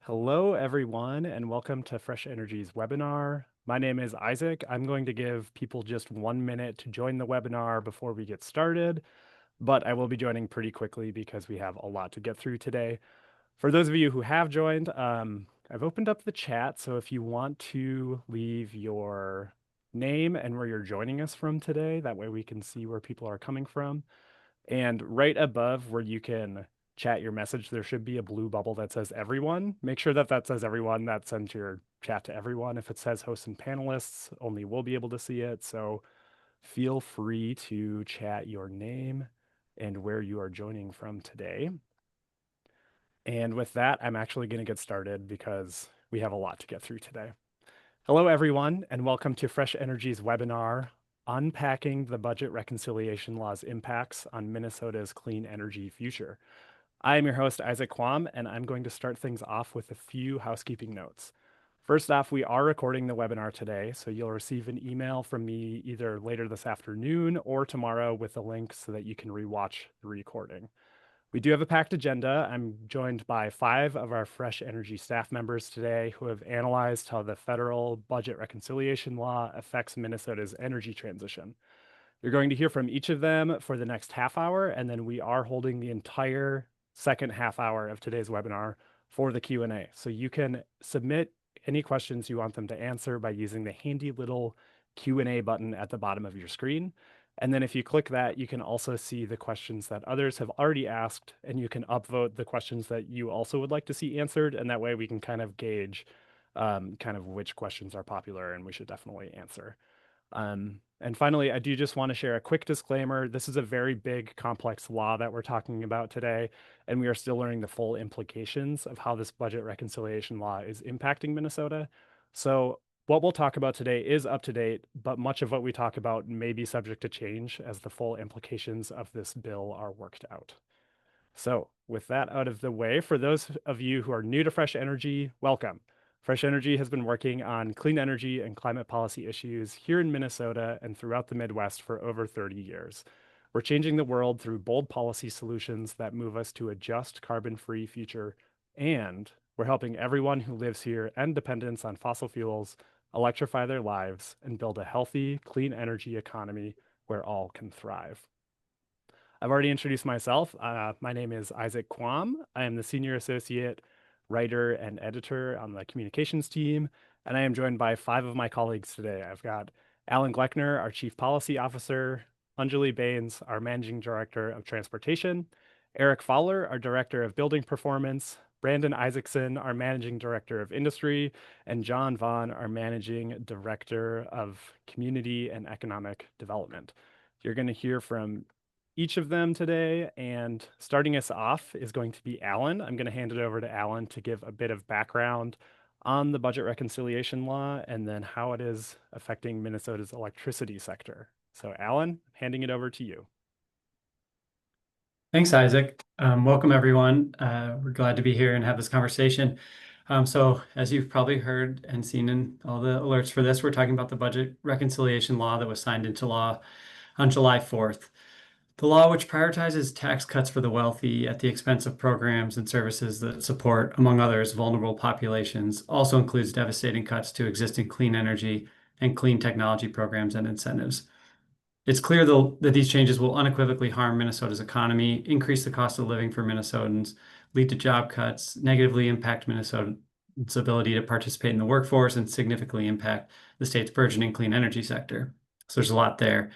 Hello, everyone, and welcome to Fresh Energy's webinar. My name is Isaac. I'm going to give people just 1 minute to join the webinar before we get started, but I will be joining pretty quickly because we have a lot to get through today. For those of you who have joined, I've opened up the chat, so if you want to leave your name and where you're joining us from today, that way we can see where people are coming from. And right above where you can chat your message, there should be a blue bubble that says everyone. Make sure that that says everyone. That sends your chat to everyone. If it says hosts and panelists, only we'll be able to see it. So feel free to chat your name and where you are joining from today. And with that, I'm actually going to get started because we have a lot to get through today. Hello, everyone, and welcome to Fresh Energy's webinar, Unpacking the Budget Reconciliation Law's Impacts on Minnesota's Clean Energy Future. I am your host, Isaac Kwam, and I'm going to start things off with a few housekeeping notes. First off, we are recording the webinar today, so you'll receive an email from me either later this afternoon or tomorrow with a link so that you can rewatch the recording. We do have a packed agenda. I'm joined by 5 of our Fresh Energy staff members today who have analyzed how the federal budget reconciliation law affects Minnesota's energy transition. You're going to hear from each of them for the next half hour, and then we are holding the entire second half hour of today's webinar for the Q&A. So you can submit any questions you want them to answer by using the handy little Q&A button at the bottom of your screen. And then if you click that, you can also see the questions that others have already asked, and you can upvote the questions that you also would like to see answered. And that way we can kind of gauge kind of which questions are popular and we should definitely answer. And finally, I do just want to share a quick disclaimer. This is a very big, complex law that we're talking about today, and we are still learning the full implications of how this budget reconciliation law is impacting Minnesota. So what we'll talk about today is up to date, but much of what we talk about may be subject to change as the full implications of this bill are worked out. So with that out of the way, for those of you who are new to Fresh Energy, welcome. Fresh Energy has been working on clean energy and climate policy issues here in Minnesota and throughout the Midwest for over 30 years. We're changing the world through bold policy solutions that move us to a just carbon-free future, and we're helping everyone who lives here end dependence on fossil fuels, electrify their lives, and build a healthy, clean energy economy where all can thrive. I've already introduced myself. My name is Isaac Kwam. I am the Senior Associate Writer and Editor on the Communications team, and I am joined by 5 of my colleagues today. I've got Alan Gleckner, our Chief Policy Officer, Anjali Bains, our Managing Director of Transportation, Eric Fowler, our Director of Building Performance, Brandon Isaacson, our Managing Director of Industry, and John Vaughn, our Managing Director of Community and Economic Development. You're going to hear from each of them today, and starting us off is going to be Alan. I'm going to hand it over to Alan to give a bit of background on the budget reconciliation law and then how it is affecting Minnesota's electricity sector. So Alan, handing it over to you. Thanks, Isaac. Welcome, everyone. We're glad to be here and have this conversation. So as you've probably heard and seen in all the alerts for this, we're talking about the budget reconciliation law that was signed into law on July 4th. The law, which prioritizes tax cuts for the wealthy at the expense of programs and services that support, among others, vulnerable populations, also includes devastating cuts to existing clean energy and clean technology programs and incentives. It's clear, though, that these changes will unequivocally harm Minnesota's economy, increase the cost of living for Minnesotans, lead to job cuts, negatively impact Minnesotans' ability to participate in the workforce, and significantly impact the state's burgeoning clean energy sector. So there's a lot there.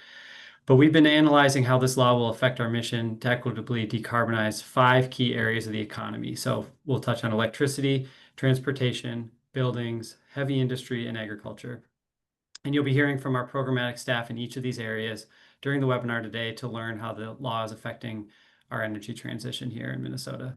But we've been analyzing how this law will affect our mission to equitably decarbonize 5 key areas of the economy. So we'll touch on electricity, transportation, buildings, heavy industry, and agriculture. And you'll be hearing from our programmatic staff in each of these areas during the webinar today to learn how the law is affecting our energy transition here in Minnesota.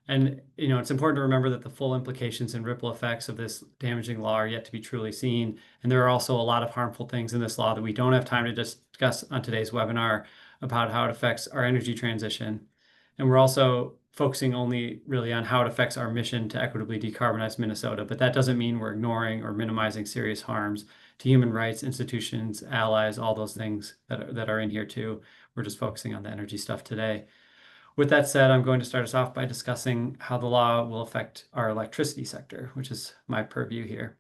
And it's important to remember that the full implications and ripple effects of this damaging law are yet to be truly seen. And there are also a lot of harmful things in this law that we don't have time to discuss on today's webinar about how it affects our energy transition. And we're also focusing only really on how it affects our mission to equitably decarbonize Minnesota. But that doesn't mean we're ignoring or minimizing serious harms to human rights, institutions, allies, all those things that are in here too. We're just focusing on the energy stuff today. With that said, I'm going to start us off by discussing how the law will affect our electricity sector, which is my purview here.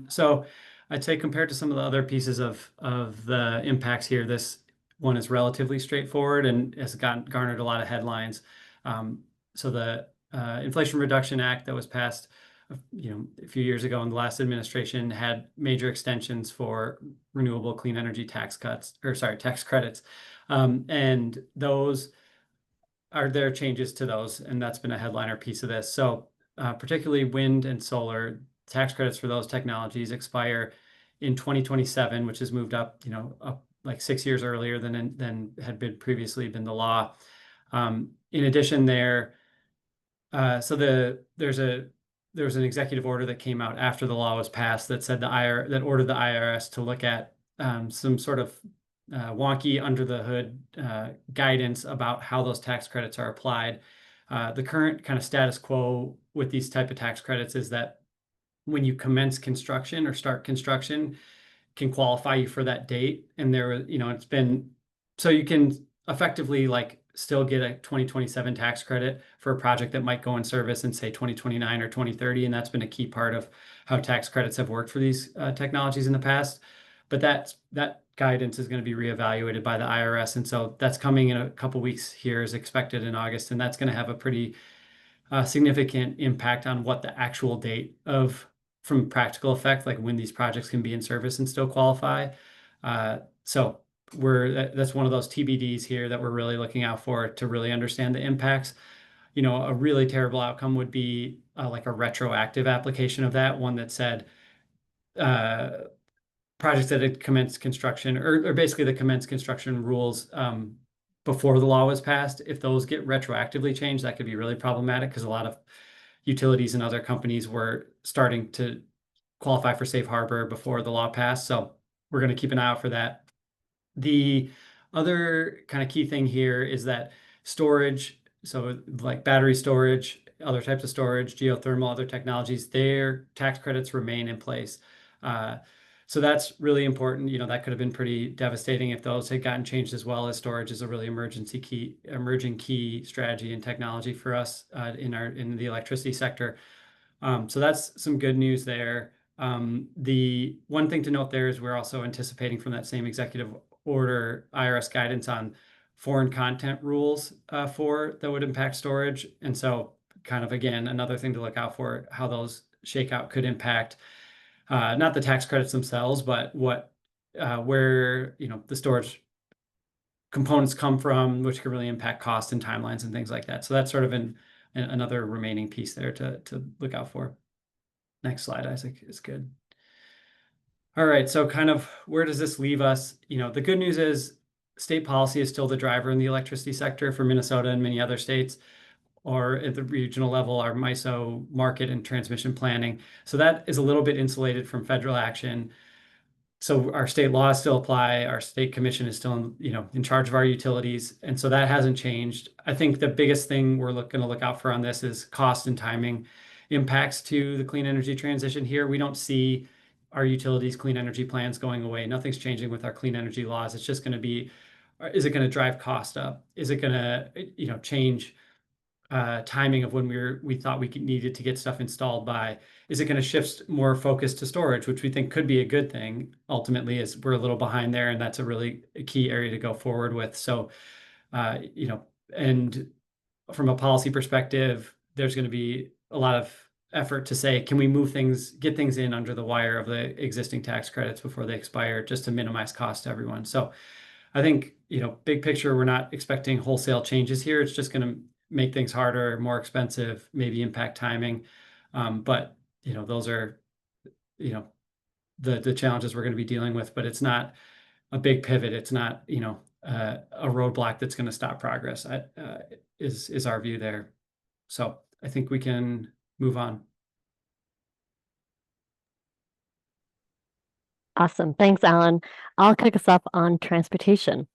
So I'd say compared to some of the other pieces of the impacts here, this one is relatively straightforward and has garnered a lot of headlines. So the Inflation Reduction Act that was passed, a few years ago in the last administration had major extensions for renewable clean energy tax credits, and those are there changes to those, and that's been a headliner piece of this. So particularly wind and solar tax credits for those technologies expire in 2027, which has moved up like 6 years earlier than had been previously been the law. In addition, there was an executive order that came out after the law was passed that said that ordered the IRS to look at some sort of wonky under the hood guidance about how those tax credits are applied. The current kind of status quo with these type of tax credits is that when you commence construction or start construction, can qualify you for that date. And it's been so you can effectively like still get a 2027 tax credit for a project that might go in service in say 2029 or 2030. And that's been a key part of how tax credits have worked for these technologies in the past. But that guidance is going to be reevaluated by the IRS. And so that's coming in a couple weeks here is expected in August. And that's going to have a pretty significant impact on what the actual date of from practical effect, like when these projects can be in service and still qualify. So that's one of those TBDs here that we're really looking out for to really understand the impacts. A really terrible outcome would be like a retroactive application of that one that said projects that had commenced construction or basically the commenced construction rules before the law was passed, if those get retroactively changed, that could be really problematic because a lot of utilities and other companies were starting to qualify for safe harbor before the law passed. So we're going to keep an eye out for that. The other kind of key thing here is that storage, so like battery storage, other types of storage, geothermal, other technologies, their tax credits remain in place. So that's really important. That could have been pretty devastating if those had gotten changed as well, as storage is a really emerging key strategy and technology for us in the electricity sector. So that's some good news there. The one thing to note there is we're also anticipating from that same executive order IRS guidance on foreign content rules that would impact storage. And so kind of, again, another thing to look out for, how those shakeout could impact not the tax credits themselves, but where the storage components come from, which could really impact cost and timelines and things like that. So that's sort of another remaining piece there to look out for. Next slide, Isaac, is good. All right, so kind of where does this leave us? The good news is state policy is still the driver in the electricity sector for Minnesota and many other states, or at the regional level, our MISO market and transmission planning. So that is a little bit insulated from federal action. So our state laws still apply. Our state commission is still in charge of our utilities. And so that hasn't changed. I think the biggest thing we're going to look out for on this is cost and timing impacts to the clean energy transition here. We don't see our utilities clean energy plans going away. Nothing's changing with our clean energy laws. It's just going to be, is it going to drive cost up? Is it going to, change timing of when we thought we needed to get stuff installed by? Is it going to shift more focus to storage, which we think could be a good thing ultimately, as we're a little behind there, and that's a really key area to go forward with. So, and from a policy perspective, there's going to be a lot of effort to say, can we get things in under the wire of the existing tax credits before they expire, just to minimize cost to everyone. So I think, big picture, we're not expecting wholesale changes here. It's just going to make things harder, more expensive, maybe impact timing. But those are, the challenges we're going to be dealing with, but it's not a big pivot. It's not, a roadblock that's going to stop progress, is our view there. So I think we can move on. Awesome. Thanks, Alan. I'll kick us off on transportation.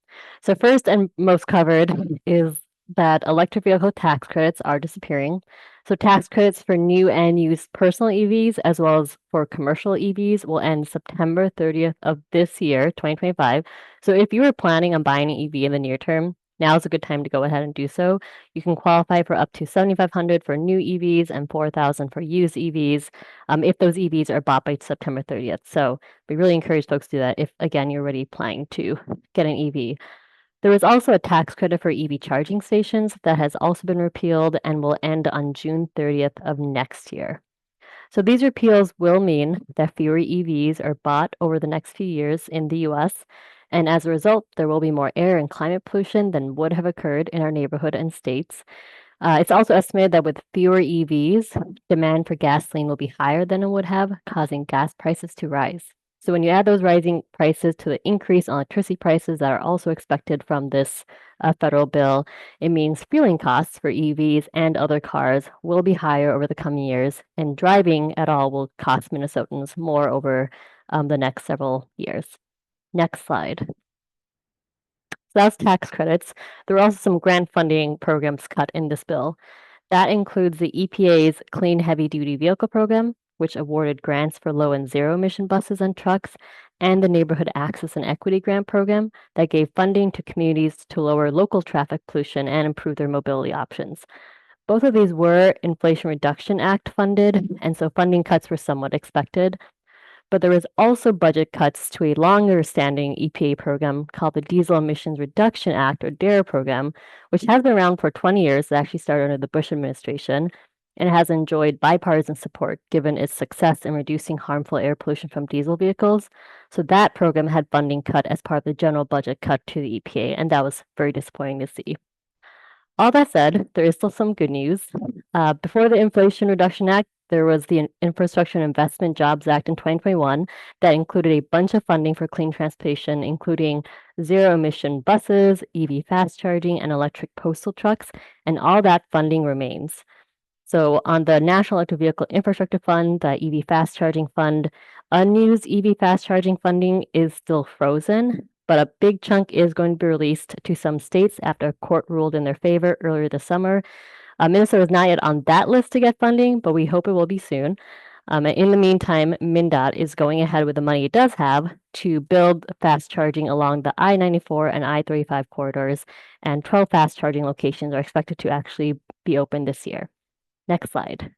So first and most covered is that electric vehicle tax credits are disappearing. So tax credits for new and used personal EVs as well as for commercial EVs will end September 30th of this year, 2025. So if you were planning on buying an EV in the near term, Now is a good time to go ahead and do so. You can qualify for up to 7,500 for new EVs and 4,000 for used EVs if those EVs are bought by September 30th. So we really encourage folks to do that if, again, you're already planning to get an EV. There was also a tax credit for EV charging stations that has also been repealed and will end on June 30th of next year. So these repeals will mean that fewer EVs are bought over the next few years in the US, and as a result, there will be more air and climate pollution than would have occurred in our neighborhood and states. It's also estimated that with fewer EVs, demand for gasoline will be higher than it would have, causing gas prices to rise. So when you add those rising prices to the increase in electricity prices that are also expected from this federal bill, it means fueling costs for EVs and other cars will be higher over the coming years, and driving at all will cost Minnesotans more over the next several years. Next slide. So that's tax credits. There are also some grant funding programs cut in this bill. That includes the EPA's Clean Heavy Duty Vehicle Program, which awarded grants for low and zero emission buses and trucks, and the Neighborhood Access and Equity Grant Program that gave funding to communities to lower local traffic pollution and improve their mobility options. Both of these were Inflation Reduction Act funded, and so funding cuts were somewhat expected. But there was also budget cuts to a longer-standing EPA program called the Diesel Emissions Reduction Act, or DARE program, which has been around for 20 years. It actually started under the Bush administration, and has enjoyed bipartisan support given its success in reducing harmful air pollution from diesel vehicles. So that program had funding cut as part of the general budget cut to the EPA, and that was very disappointing to see. All that said, there is still some good news. Before the Inflation Reduction Act, there was the Infrastructure and Investment Jobs Act in 2021 that included a bunch of funding for clean transportation, including zero emission buses, EV fast charging, and electric postal trucks, and all that funding remains. So on the National Electric Vehicle Infrastructure Fund, the EV Fast Charging Fund, unused EV fast charging funding is still frozen, but a big chunk is going to be released to some states after a court ruled in their favor earlier this summer. Minnesota is not yet on that list to get funding, but we hope it will be soon. And in the meantime, MnDOT is going ahead with the money it does have to build fast charging along the I-94 and I-35 corridors, and 12 fast charging locations are expected to actually be open this year. Next slide.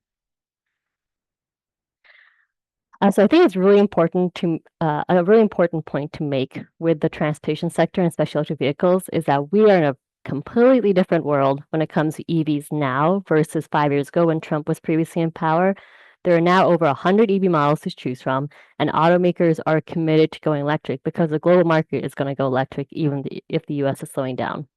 So I think it's really important to a really important point to make with the transportation sector and special electric vehicles is that we are in a completely different world when it comes to EVs now versus 5 years ago when Trump was previously in power. There are now over 100 EV models to choose from, and automakers are committed to going electric because the global market is going to go electric even if the US is slowing down.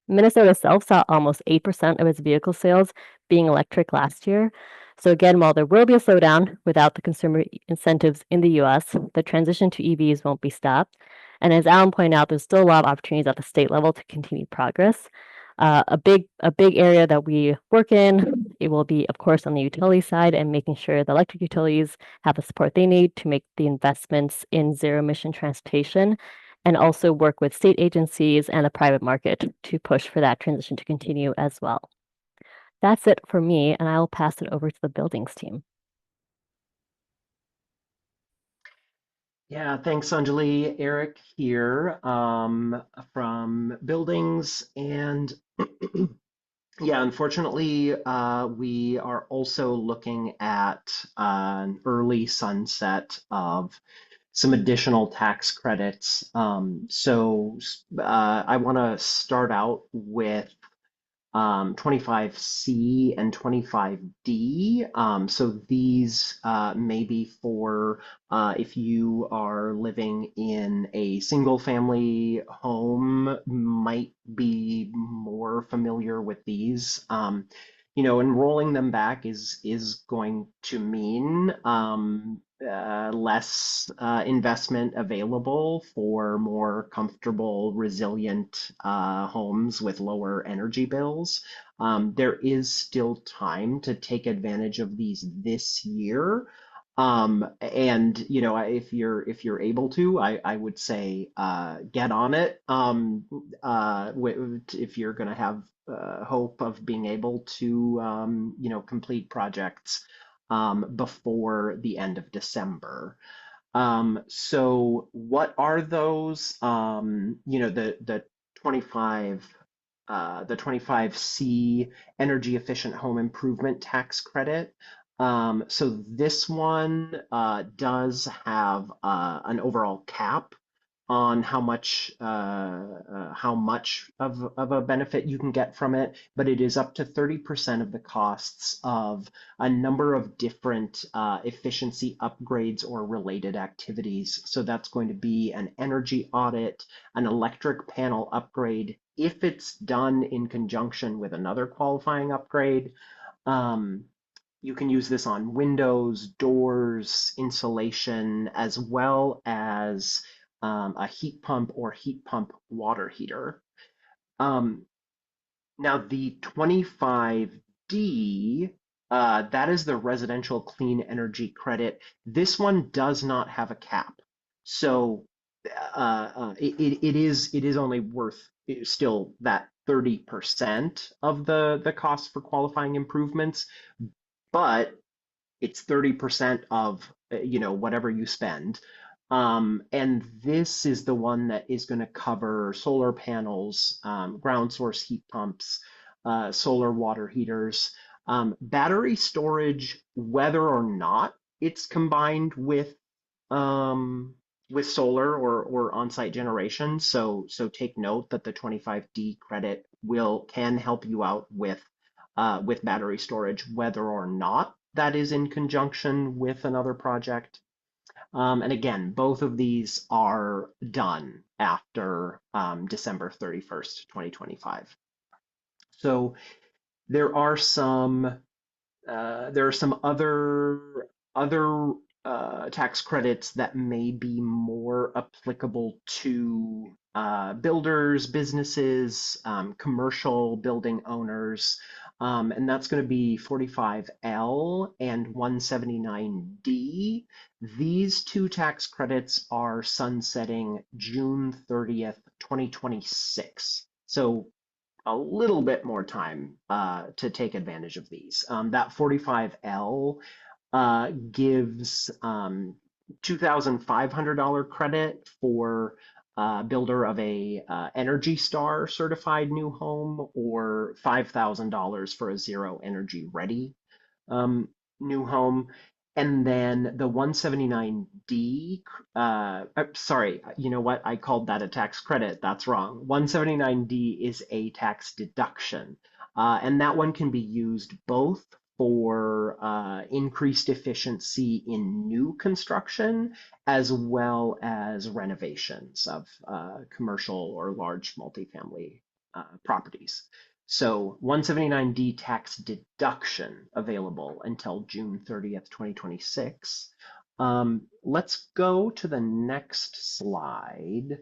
Minnesota itself saw almost 8% of its vehicle sales being electric last year. So again, while there will be a slowdown without the consumer incentives in the US, the transition to EVs won't be stopped. And as Alan pointed out, there's still a lot of opportunities at the state level to continue progress. A big area that we work in, it will be, of course, on the utility side and making sure the electric utilities have the support they need to make the investments in zero emission transportation, and also work with state agencies and the private market to push for that transition to continue as well. That's it for me, and I'll pass it over to the buildings team. Yeah, thanks, Anjali. Eric here from Buildings. And yeah, unfortunately, we are also looking at an early sunset of some additional tax credits. So I want to start out with 25C and 25D. So these may be for if you are living in a single family home, might be more familiar with these. And rolling them back is going to mean less investment available for more comfortable, resilient homes with lower energy bills. There is still time to take advantage of these this year. And if you're able to, I would say get on it. If you're going to have hope of being able to complete projects before the end of December. So what are those? The 25 the 25C energy efficient home improvement tax credit. So this one does have an overall cap on how much of a benefit you can get from it, but it is up to 30% of the costs of a number of different efficiency upgrades or related activities. So that's going to be an energy audit, an electric panel upgrade, if it's done in conjunction with another qualifying upgrade. Um, you can use this on windows, doors, insulation, as well as a heat pump or heat pump water heater. Um, Now, the 25D, that is the residential clean energy credit. This one does not have a cap. So it is only worth still that 30% of the cost for qualifying improvements, but it's 30% of whatever you spend. And this is the one that is going to cover solar panels, ground source heat pumps, solar water heaters, battery storage, whether or not it's combined with solar or on-site generation. So take note that the 25D credit can help you out with battery storage, whether or not that is in conjunction with another project. And again, both of these are done after December 31st, 2025. So there are some other tax credits that may be more applicable to builders, businesses, commercial building owners, and that's going to be 45L and 179D. These two tax credits are sunsetting June 30th, 2026. So a little bit more time to take advantage of these. That 45L gives $2,500 credit for builder of a Energy Star certified new home, or $5,000 for a Zero Energy Ready new home. And then the 179D, sorry, you know what? I called that a tax credit. That's wrong. 179D is a tax deduction. And that one can be used both for increased efficiency in new construction, as well as renovations of commercial or large multifamily properties. So 179D tax deduction available until June 30th, 2026. Let's go to the next slide.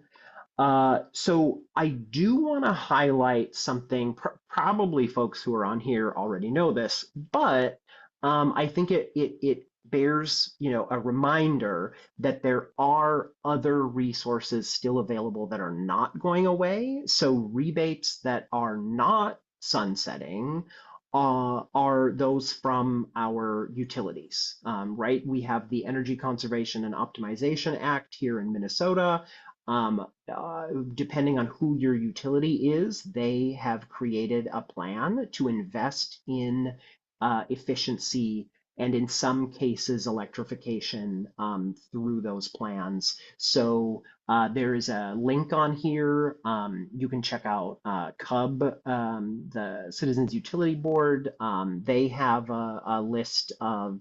So I do want to highlight something, probably folks who are on here already know this, but I think it bears, a reminder that there are other resources still available that are not going away. So rebates that are not sunsetting are those from our utilities, right? We have the Energy Conservation and Optimization Act here in Minnesota. Depending on who your utility is, they have created a plan to invest in efficiency and, in some cases, electrification through those plans. So there is a link on here. You can check out CUB, the Citizens Utility Board. They have a list of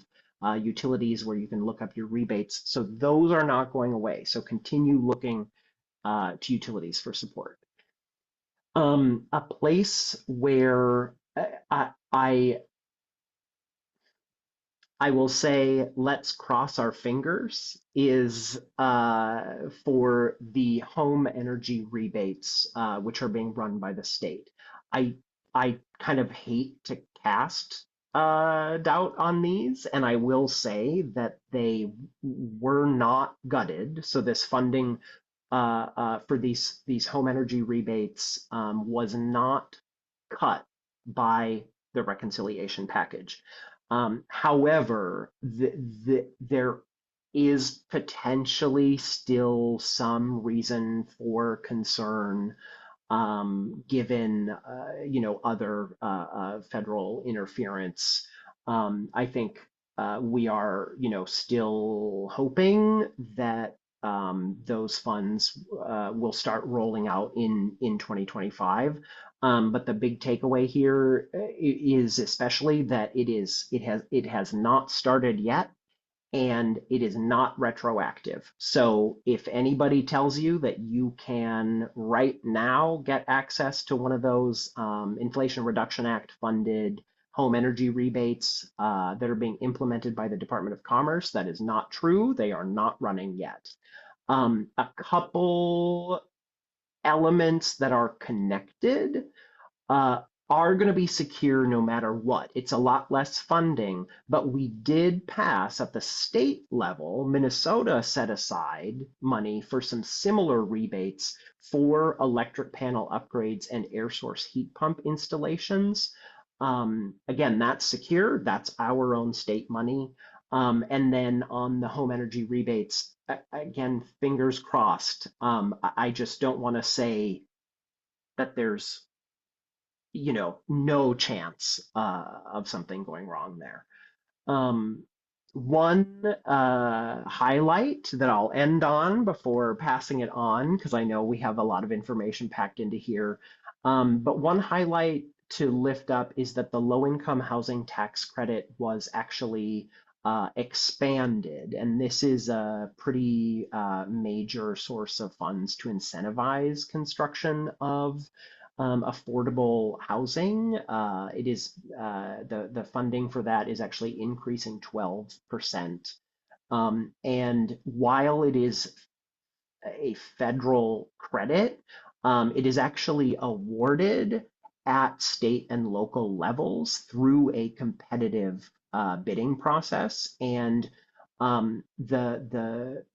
utilities where you can look up your rebates. So those are not going away. So continue looking to utilities for support. A place where I will say let's cross our fingers is for the home energy rebates, which are being run by the state. I kind of hate to cast doubt on these, and I will say that they were not gutted. So this funding for these home energy rebates was not cut by the reconciliation package. However, there is potentially still some reason for concern given other federal interference. I think we are still hoping that those funds will start rolling out in 2025. But the big takeaway here is especially that it has not started yet, and it is not retroactive. So if anybody tells you that you can right now get access to one of those Inflation Reduction Act funded home energy rebates that are being implemented by the Department of Commerce, that is not true. They are not running yet. A couple elements that are connected uh, are going to be secure no matter what. It's a lot less funding, but we did pass at the state level. Minnesota set aside money for some similar rebates for electric panel upgrades and air source heat pump installations. Again, that's secure. That's our own state money. And then on the home energy rebates, again, fingers crossed. I just don't want to say that there's no chance of something going wrong there. Um, One highlight that I'll end on before passing it on, because I know we have a lot of information packed into here, but one highlight to lift up is that the low-income housing tax credit was actually expanded, and this is a pretty major source of funds to incentivize construction of affordable housing. It is the funding for that is actually increasing 12%. And while it is a federal credit, it is actually awarded at state and local levels through a competitive bidding process, and the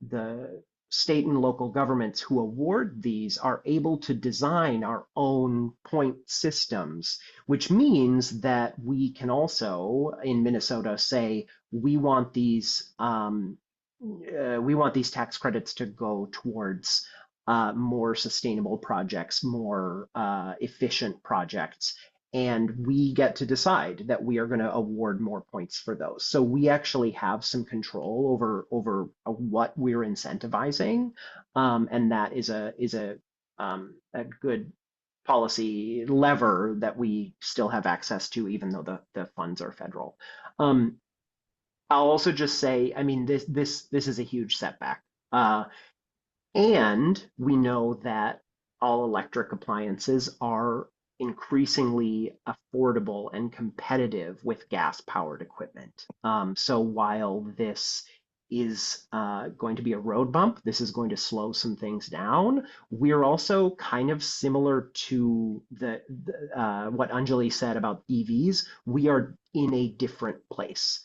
state and local governments who award these are able to design our own point systems, which means that we can also in Minnesota say we want these tax credits to go towards more sustainable projects, more efficient projects, and we get to decide that we are going to award more points for those. So we actually have some control over what we're incentivizing, and that is a good policy lever that we still have access to, even though the funds are federal. I'll also just say, I mean, this is a huge setback. And we know that all electric appliances are increasingly affordable and competitive with gas-powered equipment. So while this is going to be a road bump, this is going to slow some things down. We're also kind of similar to what Anjali said about EVs. We are in a different place.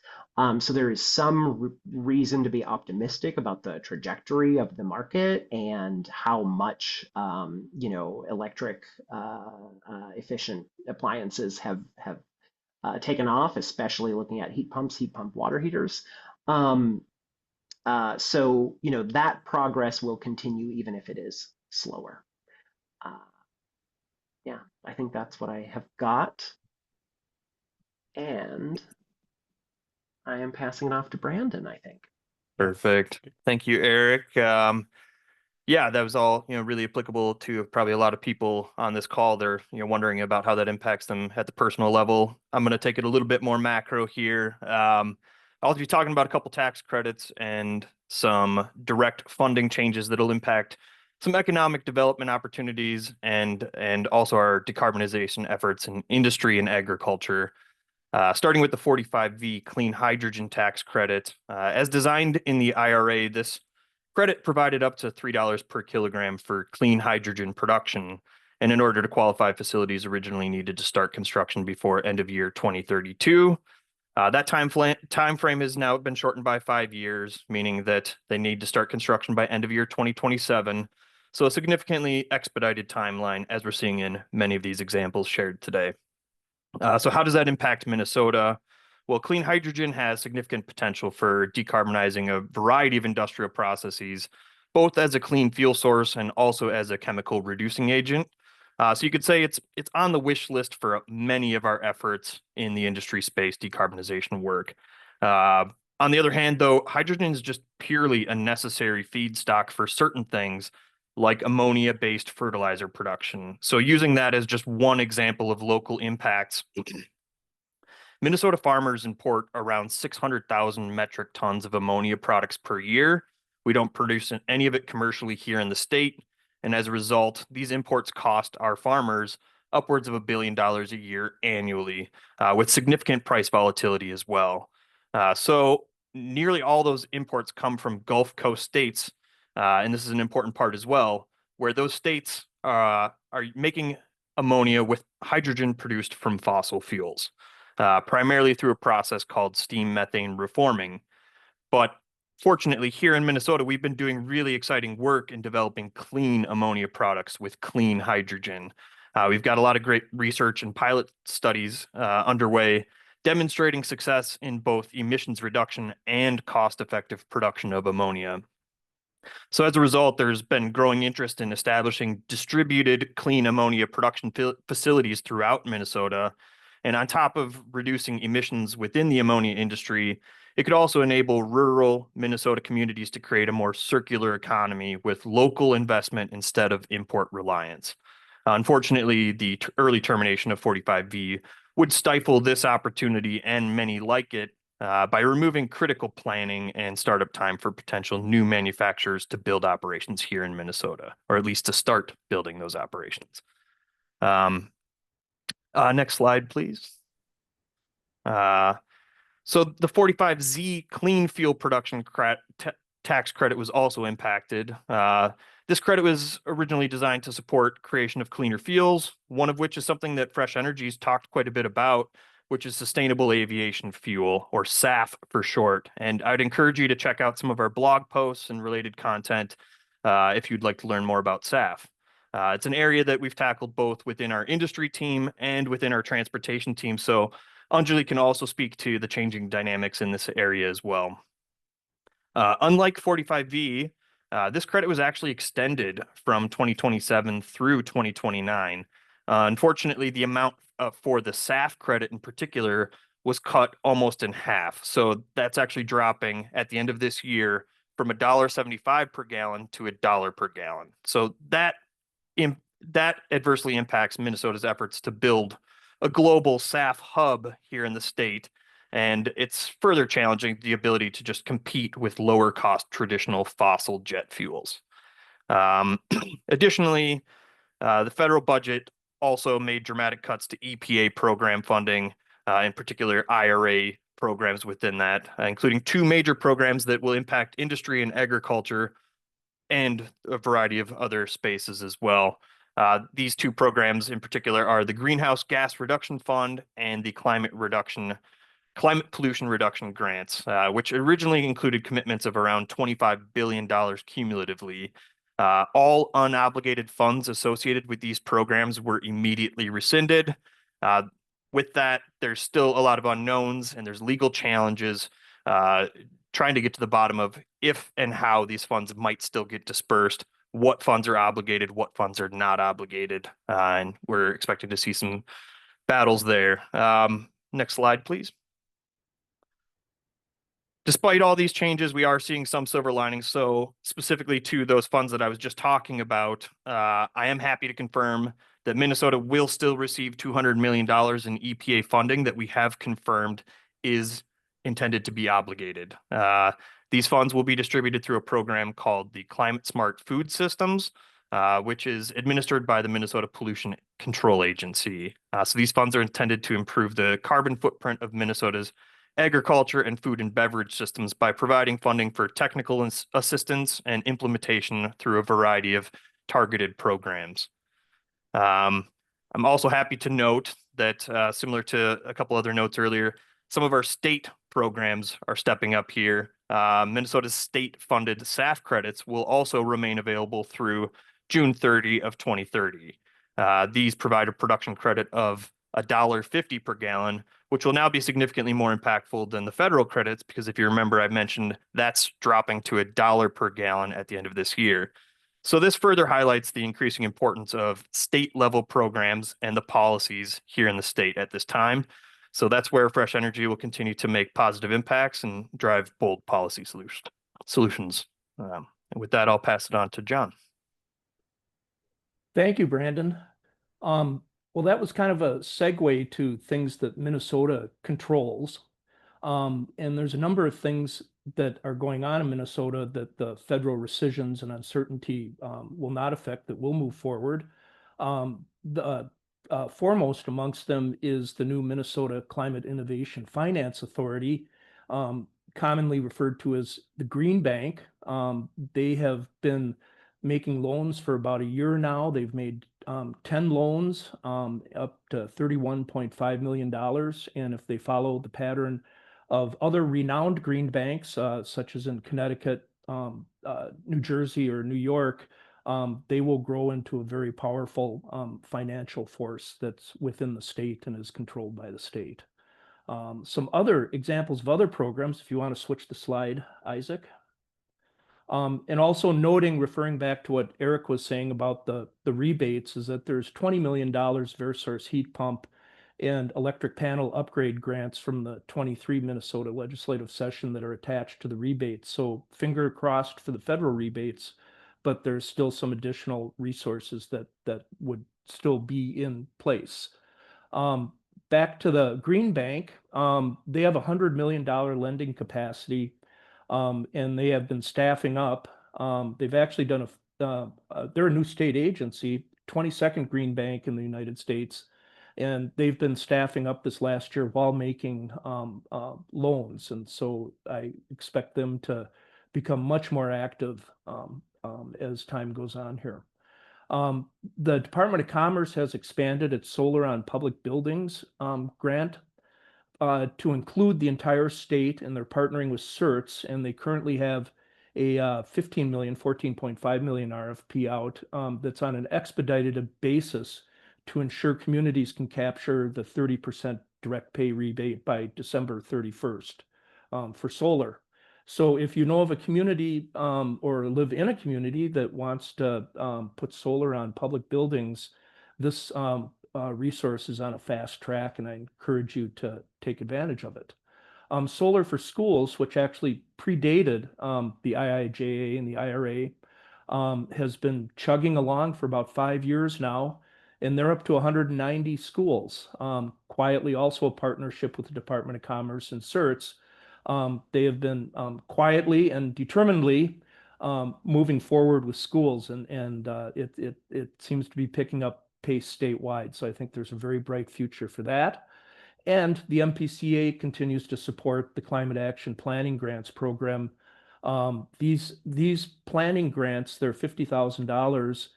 So there is some reason to be optimistic about the trajectory of the market and how much electric efficient appliances have taken off, especially looking at heat pumps, heat pump water heaters. So that progress will continue even if it is slower. Yeah, I think that's what I have got. And I am passing it off to Brandon, I think. Perfect. Thank you, Eric. Yeah, that was all, really applicable to probably a lot of people on this call. They're, wondering about how that impacts them at the personal level. I'm going to take it a little bit more macro here. I'll be talking about a couple tax credits and some direct funding changes that'll impact some economic development opportunities and also our decarbonization efforts in industry and agriculture. Starting with the 45V clean hydrogen tax credit. As designed in the IRA, this credit provided up to $3 per kilogram for clean hydrogen production. And in order to qualify, facilities originally needed to start construction before end of year 2032. That time frame has now been shortened by 5 years, meaning that they need to start construction by end of year 2027. So a significantly expedited timeline, as we're seeing in many of these examples shared today. So how does that impact Minnesota? Well, clean hydrogen has significant potential for decarbonizing a variety of industrial processes, both as a clean fuel source and also as a chemical reducing agent. So you could say it's on the wish list for many of our efforts in the industry space decarbonization work. On the other hand, though, hydrogen is just purely a necessary feedstock for certain things like ammonia-based fertilizer production. So using that as just one example of local impacts, Minnesota farmers import around 600,000 metric tons of ammonia products per year. We don't produce any of it commercially here in the state. And as a result, these imports cost our farmers upwards of $1 billion a year annually, with significant price volatility as well. So nearly all those imports come from Gulf Coast states, and this is an important part as well, where those states are making ammonia with hydrogen produced from fossil fuels, primarily through a process called steam methane reforming. But fortunately, here in Minnesota, we've been doing really exciting work in developing clean ammonia products with clean hydrogen. We've got a lot of great research and pilot studies underway demonstrating success in both emissions reduction and cost-effective production of ammonia. So as a result, there's been growing interest in establishing distributed clean ammonia production facilities throughout Minnesota. And on top of reducing emissions within the ammonia industry, it could also enable rural Minnesota communities to create a more circular economy with local investment instead of import reliance. Unfortunately, the early termination of 45V would stifle this opportunity and many like it by removing critical planning and startup time for potential new manufacturers to build operations here in Minnesota, or at least to start building those operations. Next slide, please. So the 45Z clean fuel production tax credit was also impacted. This credit was originally designed to support creation of cleaner fuels, one of which is something that Fresh Energy's talked quite a bit about, which is sustainable aviation fuel, or SAF for short. And I'd encourage you to check out some of our blog posts and related content if you'd like to learn more about SAF. It's an area that we've tackled both within our industry team and within our transportation team. So Anjali can also speak to the changing dynamics in this area as well. Unlike 45V, this credit was actually extended from 2027 through 2029. Unfortunately, the amount for the SAF credit in particular was cut almost in half. So that's actually dropping at the end of this year from $1.75 per gallon to $1 per gallon. So that adversely impacts Minnesota's efforts to build a global SAF hub here in the state. And it's further challenging the ability to just compete with lower cost traditional fossil jet fuels. Additionally, the federal budget also made dramatic cuts to EPA program funding, in particular IRA programs within that, including two major programs that will impact industry and agriculture and a variety of other spaces as well. These two programs in particular are the Greenhouse Gas Reduction Fund and the Climate Pollution Reduction Grants, which originally included commitments of around $25 billion cumulatively. All unobligated funds associated with these programs were immediately rescinded. With that, there's still a lot of unknowns and there's legal challenges trying to get to the bottom of if and how these funds might still get dispersed, what funds are obligated, what funds are not obligated, and we're expecting to see some battles there. Next slide, please. Despite all these changes, we are seeing some silver linings. So specifically to those funds that I was just talking about, I am happy to confirm that Minnesota will still receive $200 million in EPA funding that we have confirmed is intended to be obligated. These funds will be distributed through a program called the Climate Smart Food Systems, which is administered by the Minnesota Pollution Control Agency. So these funds are intended to improve the carbon footprint of Minnesota's agriculture and food and beverage systems by providing funding for technical assistance and implementation through a variety of targeted programs. I'm also happy to note that similar to a couple other notes earlier, some of our state programs are stepping up here. Minnesota's state-funded SAF credits will also remain available through June 30 of 2030. These provide a production credit of $1.50 per gallon, which will now be significantly more impactful than the federal credits, because if you remember, I mentioned that's dropping to $1 per gallon at the end of this year. So this further highlights the increasing importance of state level programs and the policies here in the state at this time. So that's where Fresh Energy will continue to make positive impacts and drive bold policy solutions. And with that, I'll pass it on to John. Thank you, Brandon. Well, that was kind of a segue to things that Minnesota controls. And there's a number of things that are going on in Minnesota that the federal rescissions and uncertainty will not affect, that will move forward. The foremost amongst them is the new Minnesota Climate Innovation Finance Authority, commonly referred to as the Green Bank. They have been making loans for about a year now. They've made 10 loans up to $31.5 million. And if they follow the pattern of other renowned green banks, such as in Connecticut, New Jersey, or New York, they will grow into a very powerful financial force that's within the state and is controlled by the state. Some other examples of other programs, if you want to switch the slide, Isaac. And also noting, referring back to what Eric was saying about the rebates, is that there's $20 million Versource heat pump and electric panel upgrade grants from the 23 Minnesota legislative session that are attached to the rebates. So finger crossed for the federal rebates, but there's still some additional resources that would still be in place. Back to the Green Bank, they have a $100 million lending capacity, and they have been staffing up. They've actually done they're a new state agency, 22nd Green Bank in the United States, and they've been staffing up this last year while making loans. And so I expect them to become much more active as time goes on here. The Department of Commerce has expanded its Solar on Public Buildings grant to include the entire state, and they're partnering with CERTS, and they currently have a 15 million, 14.5 million RFP out that's on an expedited basis to ensure communities can capture the 30% direct pay rebate by December 31st for solar. So if you know of a community or live in a community that wants to put solar on public buildings, this resource is on a fast track, and I encourage you to take advantage of it. Solar for Schools, which actually predated the IIJA and the IRA, has been chugging along for about 5 years now, and they're up to 190 schools. Quietly, also a partnership with the Department of Commerce and CERTS. They have been quietly and determinedly moving forward with schools, and it seems to be picking up pace statewide. So I think there's a very bright future for that. And the MPCA continues to support the Climate Action Planning Grants program. These planning grants, they're $50,000,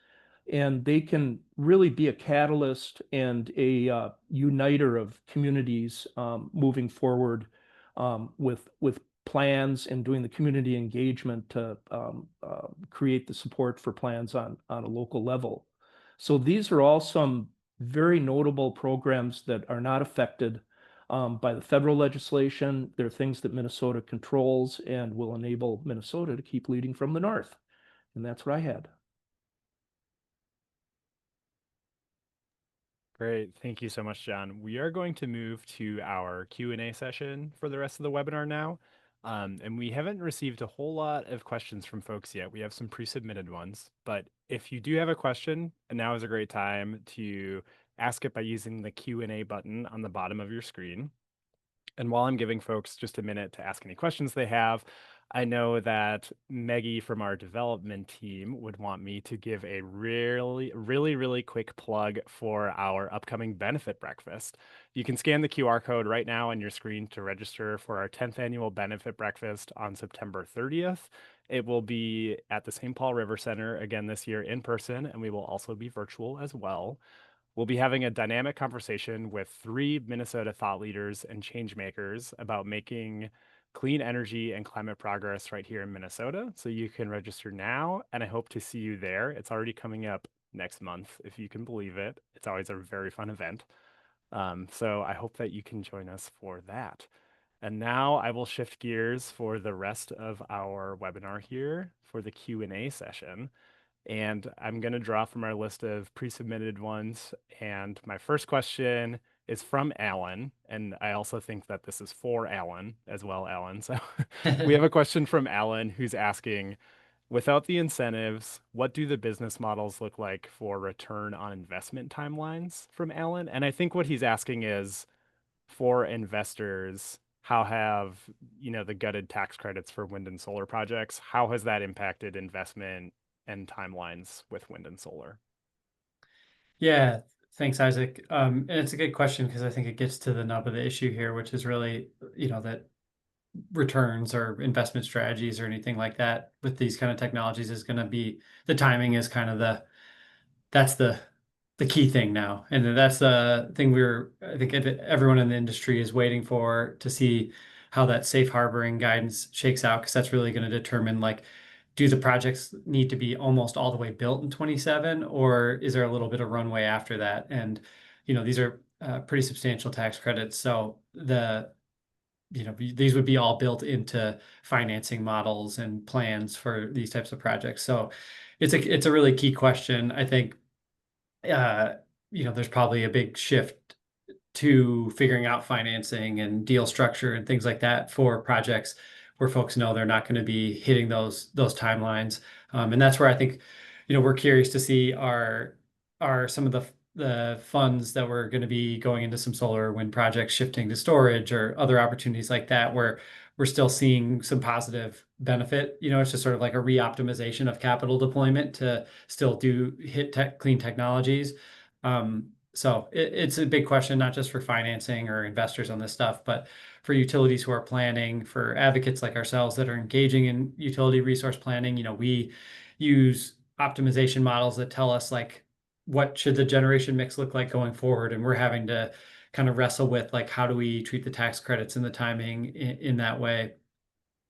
and they can really be a catalyst and a uniter of communities moving forward with plans and doing the community engagement to create the support for plans on a local level. So these are all some very notable programs that are not affected by the federal legislation. They're things that Minnesota controls and will enable Minnesota to keep leading from the north. And that's what I had. Great. Thank you so much, John. We are going to move to our Q&A session for the rest of the webinar now. And we haven't received a whole lot of questions from folks yet. We have some pre-submitted ones, but if you do have a question, now is a great time to ask it by using the Q&A button on the bottom of your screen. And while I'm giving folks just a minute to ask any questions they have, I know that Maggie from our development team would want me to give a really quick plug for our upcoming benefit breakfast. You can scan the QR code right now on your screen to register for our 10th annual benefit breakfast on September 30th. It will be at the St. Paul River Center again this year in person, and we will also be virtual as well. We'll be having a dynamic conversation with 3 Minnesota thought leaders and change makers about making clean energy and climate progress right here in Minnesota. So you can register now, and I hope to see you there. It's already coming up next month, if you can believe it. It's always a very fun event. So I hope that you can join us for that. And now I will shift gears for the rest of our webinar here for the Q&A session. And I'm going to draw from our list of pre-submitted ones. And my first question is from Alan. And I also think that this is for Alan as well, Alan. So we have a question from Alan who's asking, without the incentives, what do the business models look like for return on investment timelines from Alan? And I think what he's asking is, for investors, how have, the gutted tax credits for wind and solar projects, how has that impacted investment and timelines with wind and solar? Yeah, thanks, Isaac. And it's a good question because I think it gets to the nub of the issue here, which is really, that returns or investment strategies or anything like that with these kind of technologies is going to be, the timing is kind of that's the key thing now. And that's the thing I think everyone in the industry is waiting for to see how that safe harboring guidance shakes out, because that's really going to determine, like, do the projects need to be almost all the way built in 27, or is there a little bit of runway after that? And, these are pretty substantial tax credits. So these would be all built into financing models and plans for these types of projects. So it's a really key question. I think, there's probably a big shift to figuring out financing and deal structure and things like that for projects where folks know they're not going to be hitting those timelines. And that's where I think, we're curious to see are some of the funds that were going to be going into some solar or wind projects shifting to storage or other opportunities like that, where we're still seeing some positive benefit. It's just sort of like a re-optimization of capital deployment to still hit clean technologies. So it's a big question, not just for financing or investors on this stuff, but for utilities who are planning, for advocates like ourselves that are engaging in utility resource planning. We use optimization models that tell us, like, what should the generation mix look like going forward, and we're having to kind of wrestle with, like, how do we treat the tax credits and the timing in that way.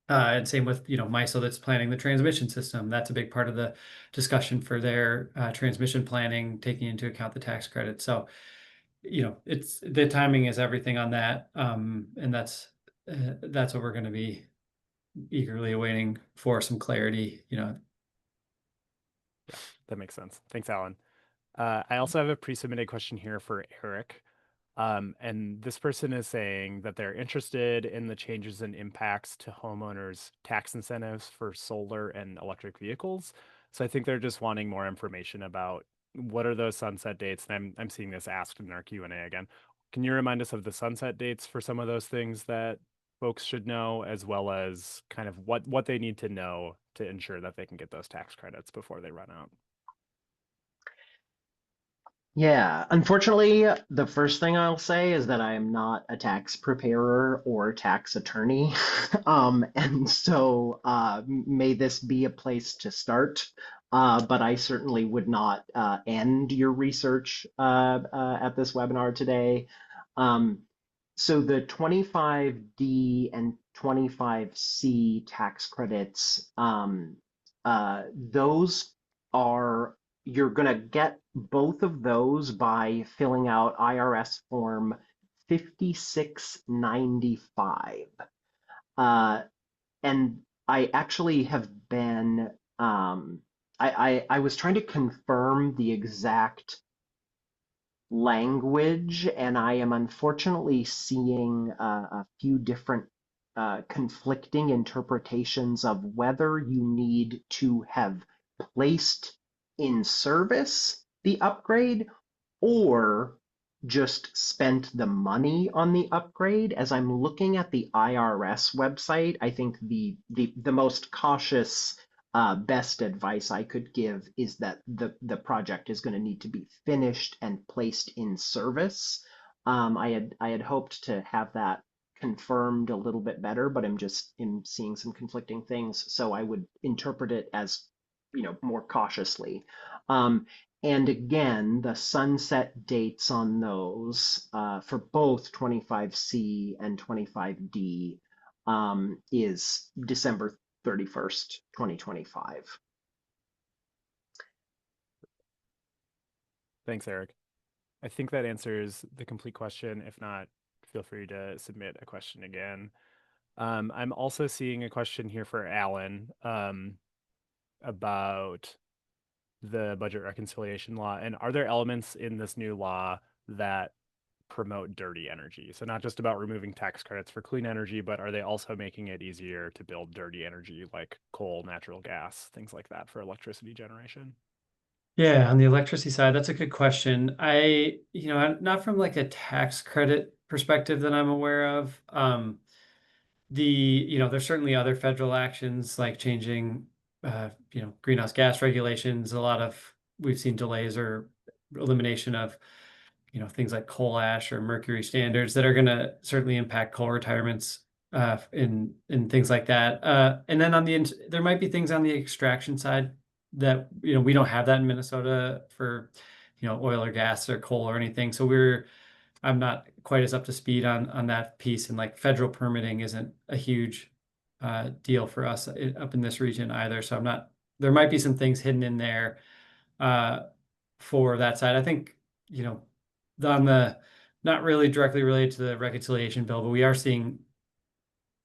And same with, MISO that's planning the transmission system. That's a big part of the discussion for their transmission planning, taking into account the tax credit. So, it's the timing is everything on that. And that's what we're going to be eagerly awaiting for some clarity. Yeah, that makes sense. Thanks, Alan. I also have a pre-submitted question here for Eric. And this person is saying that they're interested in the changes and impacts to homeowners' tax incentives for solar and electric vehicles. So I think they're just wanting more information about what are those sunset dates. And I'm seeing this asked in our Q&A again. Can you remind us of the sunset dates for some of those things that folks should know, as well as kind of what they need to know to ensure that they can get those tax credits before they run out? Yeah, unfortunately, the first thing I'll say is that I am not a tax preparer or tax attorney. And so may this be a place to start. But I certainly would not end your research at this webinar today. So the 25D and 25C tax credits, those are, you're going to get both of those by filling out IRS form 5695. And I actually have been, I was trying to confirm the exact language, and I am unfortunately seeing a few different conflicting interpretations of whether you need to have placed in service the upgrade or just spent the money on the upgrade. As I'm looking at the IRS website, I think the most cautious best advice I could give is that the project is going to need to be finished and placed in service. I had hoped to have that confirmed a little bit better, but I'm seeing some conflicting things, so I would interpret it as, more cautiously. And again, the sunset dates on those for both 25C and 25D is December 31st, 2025. Thanks, Eric. I think that answers the complete question. If not, feel free to submit a question again. I'm also seeing a question here for Alan about the budget reconciliation law? And are there elements in this new law that promote dirty energy? So not just about removing tax credits for clean energy, but are they also making it easier to build dirty energy like coal, natural gas, things like that for electricity generation? Yeah, on the electricity side, that's a good question. Not from like a tax credit perspective that I'm aware of. There's certainly other federal actions like changing, greenhouse gas regulations. We've seen delays or elimination of, things like coal ash or mercury standards that are going to certainly impact coal retirements in things like that. And then there might be things on the extraction side that, we don't have that in Minnesota for, oil or gas or coal or anything. So I'm not quite as up to speed on that piece, and like federal permitting isn't a huge deal for us up in this region either. So there might be some things hidden in there for that side. I think, on the not really directly related to the reconciliation bill, but we are seeing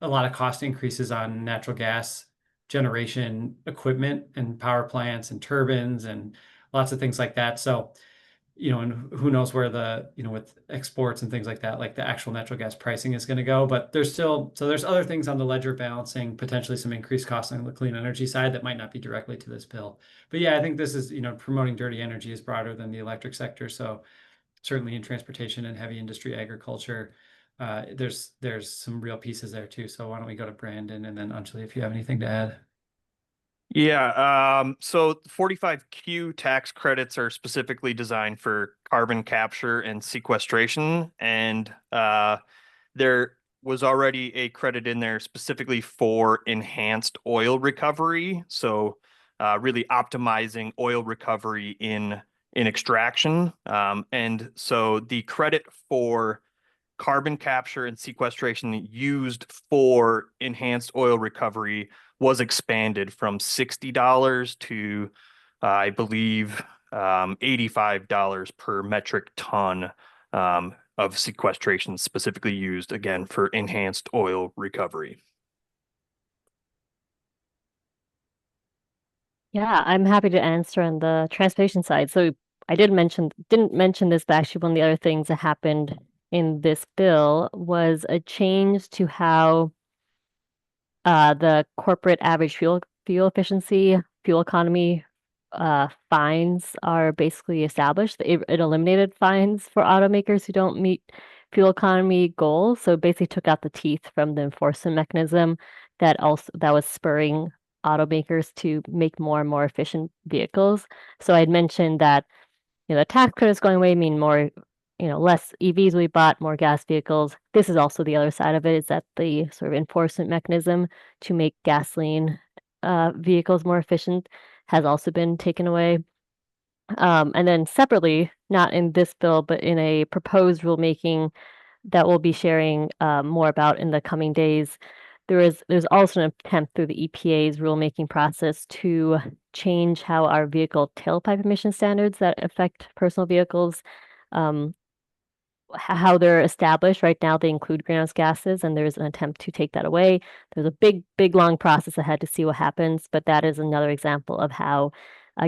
a lot of cost increases on natural gas generation equipment and power plants and turbines and lots of things like that. So, and who knows where with exports and things like that, like the actual natural gas pricing is going to go. But there's other things on the ledger balancing, potentially some increased costs on the clean energy side that might not be directly to this bill. But yeah, I think this is, promoting dirty energy is broader than the electric sector. So certainly in transportation and heavy industry agriculture, there's some real pieces there too. So why don't we go to Brandon and then Anjali, if you have anything to add. Yeah, so 45Q tax credits are specifically designed for carbon capture and sequestration, and there was already a credit in there specifically for enhanced oil recovery. So really optimizing oil recovery in extraction. And so the credit for carbon capture and sequestration used for enhanced oil recovery was expanded from $60 to, I believe, $85 per metric ton of sequestration specifically used, again, for enhanced oil recovery. Yeah, I'm happy to answer on the transportation side. So I didn't mention this, but actually one of the other things that happened in this bill was a change to how the corporate average fuel efficiency, fuel economy fines are basically established. It eliminated fines for automakers who don't meet fuel economy goals. So it basically took out the teeth from the enforcement mechanism that was spurring automakers to make more and more efficient vehicles. So I'd mentioned that the tax credits going away mean more, less EVs will be bought, more gas vehicles. This is also the other side of it, is that the sort of enforcement mechanism to make gasoline vehicles more efficient has also been taken away. And then separately, not in this bill, but in a proposed rulemaking that we'll be sharing more about in the coming days, there's also an attempt through the EPA's rulemaking process to change how our vehicle tailpipe emission standards that affect personal vehicles, how they're established. Right now, they include greenhouse gases, and there's an attempt to take that away. There's a big, long process ahead to see what happens, but that is another example of how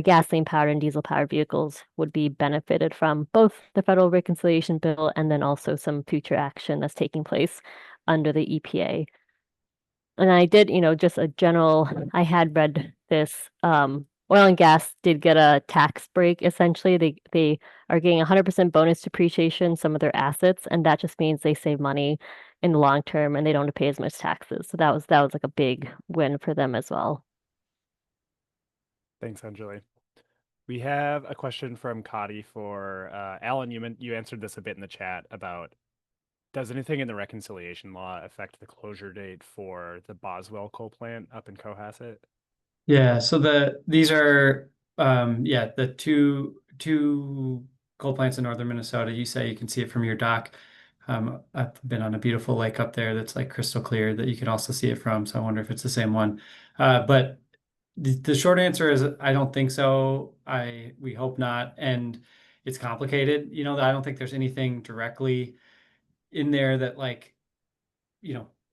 gasoline-powered and diesel-powered vehicles would be benefited from both the federal reconciliation bill and then also some future action that's taking place under the EPA. And I did, just a general, I had read this, oil and gas did get a tax break, essentially. They are getting 100% bonus depreciation, some of their assets, and that just means they save money in the long term and they don't have to pay as much taxes. So that was like a big win for them as well. Thanks, Anjali. We have a question from Cotty for Alan. You answered this a bit in the chat about, does anything in the reconciliation law affect the closure date for the Boswell coal plant up in Cohasset? Yeah, so these are the two coal plants in northern Minnesota. You say you can see it from your dock. I've been on a beautiful lake up there that's like crystal clear that you can also see it from. So I wonder if it's the same one. But the short answer is I don't think so. We hope not. And it's complicated. I don't think there's anything directly in there that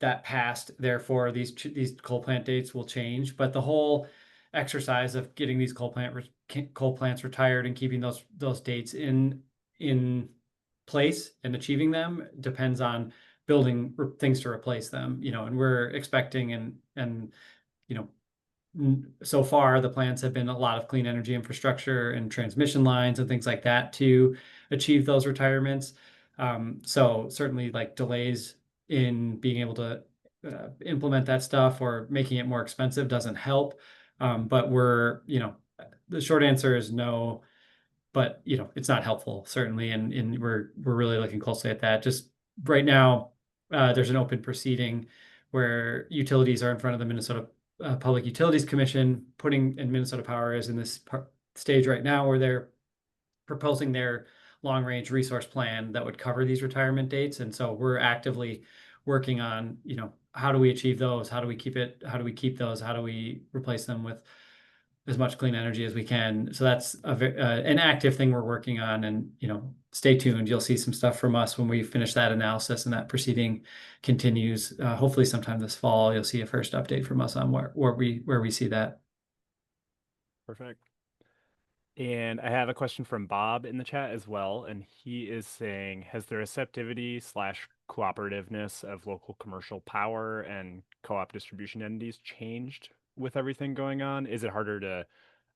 that passed. Therefore, these coal plant dates will change. But the whole exercise of getting these coal plants retired and keeping those dates in place and achieving them depends on building things to replace them, and we're expecting and so far the plans have been a lot of clean energy infrastructure and transmission lines and things like that to achieve those retirements. So certainly like delays in being able to implement that stuff or making it more expensive doesn't help. But the short answer is no, but it's not helpful certainly, and we're really looking closely at that. Just right now, there's an open proceeding where utilities are in front of the Minnesota Public Utilities Commission, and Minnesota Power is in this stage right now where they're proposing their long-range resource plan that would cover these retirement dates. And so we're actively working on, how do we achieve those? How do we keep those? How do we replace them with as much clean energy as we can? So that's an active thing we're working on, and stay tuned. You'll see some stuff from us when we finish that analysis and that proceeding continues. Hopefully sometime this fall, you'll see a first update from us on where we see that. Perfect. And I have a question from Bob in the chat as well, and he is saying, has the receptivity / cooperativeness of local commercial power and co-op distribution entities changed with everything going on? Is it harder to,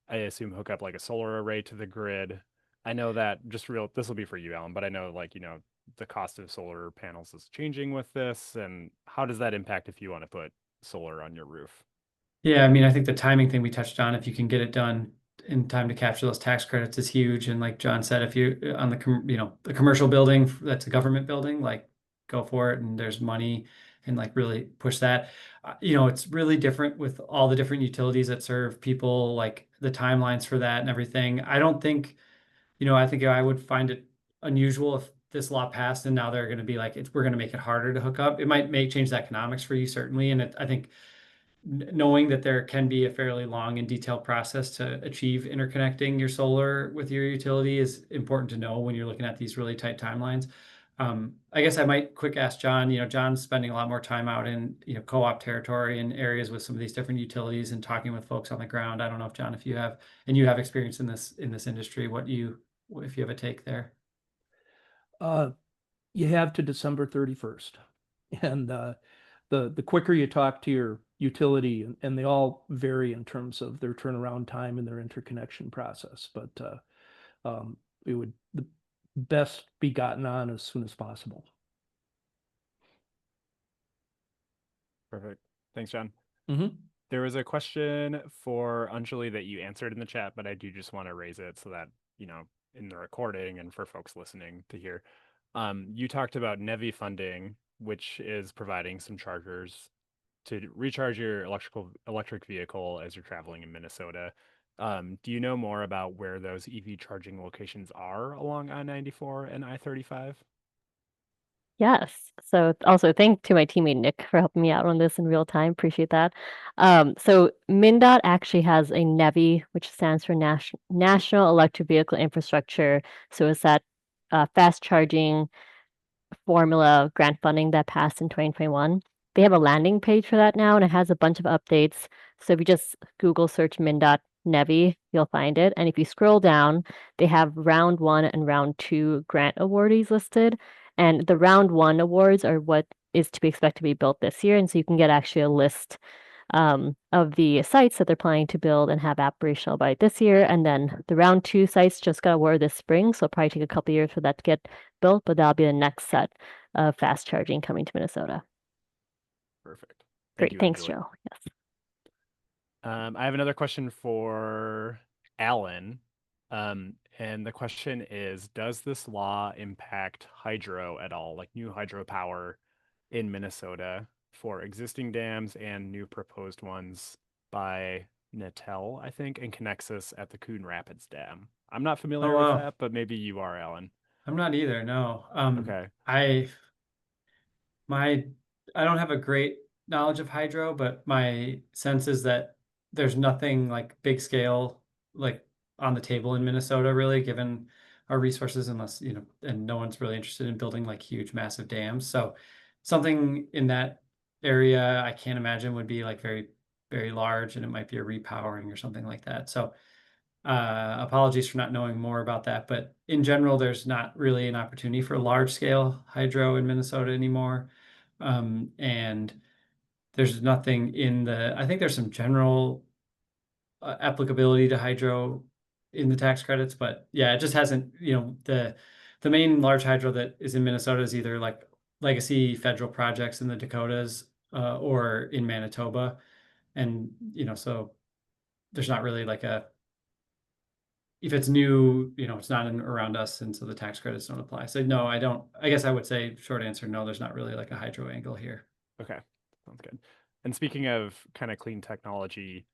I assume, hook up like a solar array to the grid? I know that this will be for you, Alan, but I know the cost of solar panels is changing with this, and how does that impact if you want to put solar on your roof? Yeah, I mean, I think the timing thing we touched on, if you can get it done in time to capture those tax credits, is huge. And like John said, if you on the commercial building that's a government building, like go for it, and there's money, and like really push that. It's really different with all the different utilities that serve people, like the timelines for that and everything. I don't think, I think I would find it unusual if this law passed and now they're going to be like, we're going to make it harder to hook up. It might change the economics for you, certainly. And I think knowing that there can be a fairly long and detailed process to achieve interconnecting your solar with your utility is important to know when you're looking at these really tight timelines. I guess I might quick ask John. John's spending a lot more time out in co-op territory and areas with some of these different utilities and talking with folks on the ground. I don't know if John, if you have experience in this industry, if you have a take there. You have to December 31st, and the quicker you talk to your utility, and they all vary in terms of their turnaround time and their interconnection process, but it would the best be gotten on as soon as possible. Perfect. Thanks, John. Mm-hmm. There was a question for Anjali that you answered in the chat, but I do just want to raise it so that, in the recording and for folks listening to hear. You talked about NEVI funding, which is providing some chargers to recharge your electric vehicle as you're traveling in Minnesota. Do you know more about where those EV charging locations are along I-94 and I-35? Yes. So also thank to my teammate Nick for helping me out on this in real time. Appreciate that. So MnDOT actually has a NEVI, which stands for National Electric Vehicle Infrastructure. So it's that fast charging formula grant funding that passed in 2021. They have a landing page for that now, and it has a bunch of updates. So if you just Google search MnDOT NEVI, you'll find it. And if you scroll down, they have round 1 and round 2 grant awardees listed. And the round 1 awards are what is to be expected to be built this year. And so you can get actually a list of the sites that they're planning to build and have operational by this year. And then the round 2 sites just got awarded this spring. So it'll probably take a couple years for that to get built, but that'll be the next set of fast charging coming to Minnesota. Perfect. Great. Thanks, Joe. Yes. I have another question for Alan. And the question is, does this law impact hydro at all, like new hydropower in Minnesota for existing dams and new proposed ones by Natel, I think, and Connexus at the Coon Rapids Dam? I'm not familiar with that, but maybe you are, Alan. I'm not either, no. Okay. I don't have a great knowledge of hydro, but my sense is that there's nothing like big scale like on the table in Minnesota, really, given our resources, unless, and no one's really interested in building like huge, massive dams. So something in that area, I can't imagine would be like very very large and it might be a repowering or something like that. So apologies for not knowing more about that, but in general, there's not really an opportunity for large scale hydro in Minnesota anymore. And there's nothing in I think there's some general applicability to hydro in the tax credits, but yeah, it just hasn't, the main large hydro that is in Minnesota is either like legacy federal projects in the Dakotas or in Manitoba. And, so there's not really like if it's new, it's not around us, and so the tax credits don't apply. So no, I don't. I guess I would say short answer, no, there's not really like a hydro angle here. Okay, sounds good. And speaking of kind of clean technology,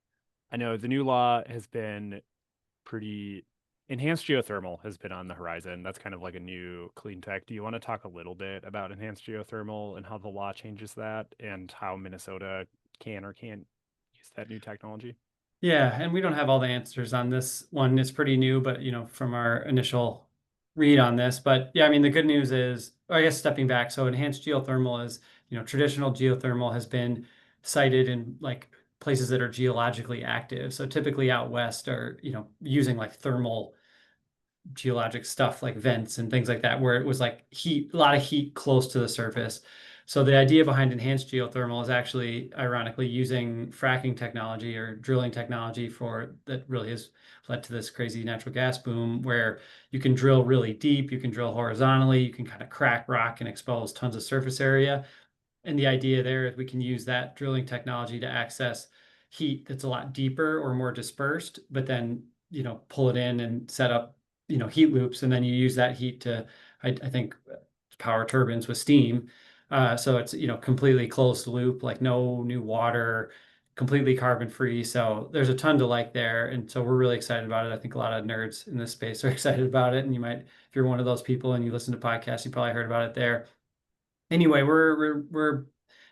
I know the new law has been pretty enhanced geothermal has been on the horizon. That's kind of like a new clean tech. Do you want to talk a little bit about enhanced geothermal and how the law changes that and how Minnesota can or can't use that new technology? Yeah, and we don't have all the answers on this one. It's pretty new, but from our initial read on this. But yeah, I mean, the good news is, or I guess stepping back, so enhanced geothermal is, traditional geothermal has been cited in like places that are geologically active. So typically out west are, using like thermal geologic stuff like vents and things like that, where it was like heat, a lot of heat close to the surface. So the idea behind enhanced geothermal is actually, ironically, using fracking technology or drilling technology that really has led to this crazy natural gas boom, where you can drill really deep, you can drill horizontally, you can kind of crack rock and expose tons of surface area. And the idea there is we can use that drilling technology to access heat that's a lot deeper or more dispersed, but then, pull it in and set up, heat loops. And then you use that heat to, I think, power turbines with steam. So it's, completely closed loop, like no new water, completely carbon free. So there's a ton to like there. And so we're really excited about it. I think a lot of nerds in this space are excited about it. And you might, if you're one of those people and you listen to podcasts, you probably heard about it there. Anyway, we're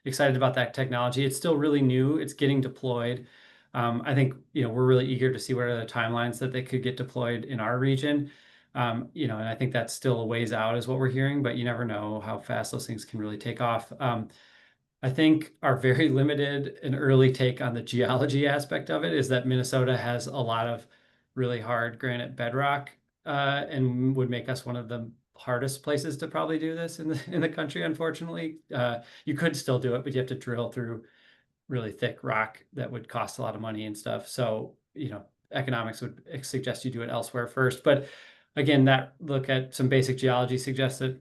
excited about that technology. It's still really new. It's getting deployed. I think we're really eager to see what are the timelines that they could get deployed in our region. And I think that's still a ways out, is what we're hearing. But you never know how fast those things can really take off. I think our very limited and early take on the geology aspect of it is that Minnesota has a lot of really hard granite bedrock, and would make us one of the hardest places to probably do this in the country, unfortunately. You could still do it, but you have to drill through really thick rock that would cost a lot of money and stuff. So, economics would suggest you do it elsewhere first. But again, that look at some basic geology suggests that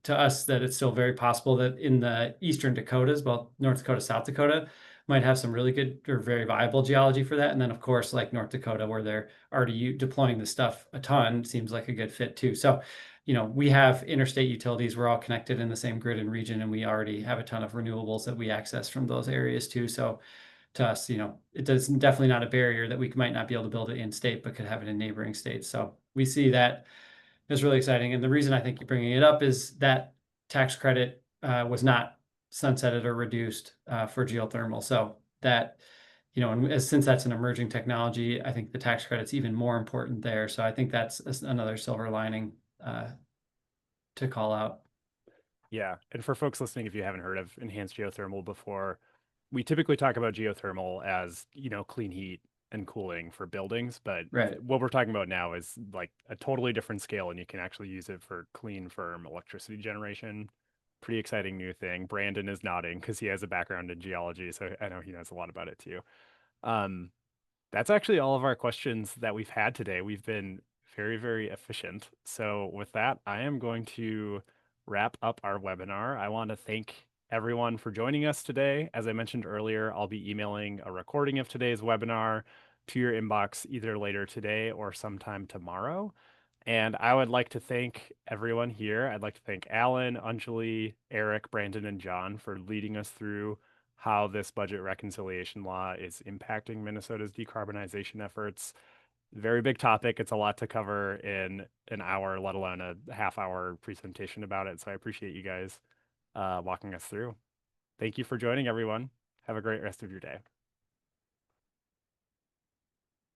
to us that it's still very possible that in the eastern Dakotas, well, North Dakota, South Dakota, might have some really good or very viable geology for that. And then, of course, like North Dakota, where they're already deploying the stuff a ton, seems like a good fit too. So, we have interstate utilities. We're all connected in the same grid and region, and we already have a ton of renewables that we access from those areas too. So to us, it does definitely not a barrier that we might not be able to build it in state, but could have it in neighboring states. So we see that as really exciting. And the reason I think you're bringing it up is that tax credit was not sunsetted or reduced for geothermal. So that, and since that's an emerging technology, I think the tax credit's even more important there. So I think that's another silver lining to call out. Yeah. And for folks listening, if you haven't heard of enhanced geothermal before, we typically talk about geothermal as, clean heat and cooling for buildings. But Right. what we're talking about now is like a totally different scale, and you can actually use it for clean, firm electricity generation. Pretty exciting new thing. Brandon is nodding because he has a background in geology, so I know he knows a lot about it too. That's actually all of our questions that we've had today. We've been very, very efficient. So with that, I am going to wrap up our webinar. I want to thank everyone for joining us today. As I mentioned earlier, I'll be emailing a recording of today's webinar to your inbox either later today or sometime tomorrow. And I would like to thank everyone here. I'd like to thank Alan, Anjali, Eric, Brandon, and John for leading us through how this budget reconciliation law is impacting Minnesota's decarbonization efforts. Very big topic. It's a lot to cover in an hour, let alone a half-hour presentation about it. So I appreciate you guys walking us through. Thank you for joining, everyone. Have a great rest of your day.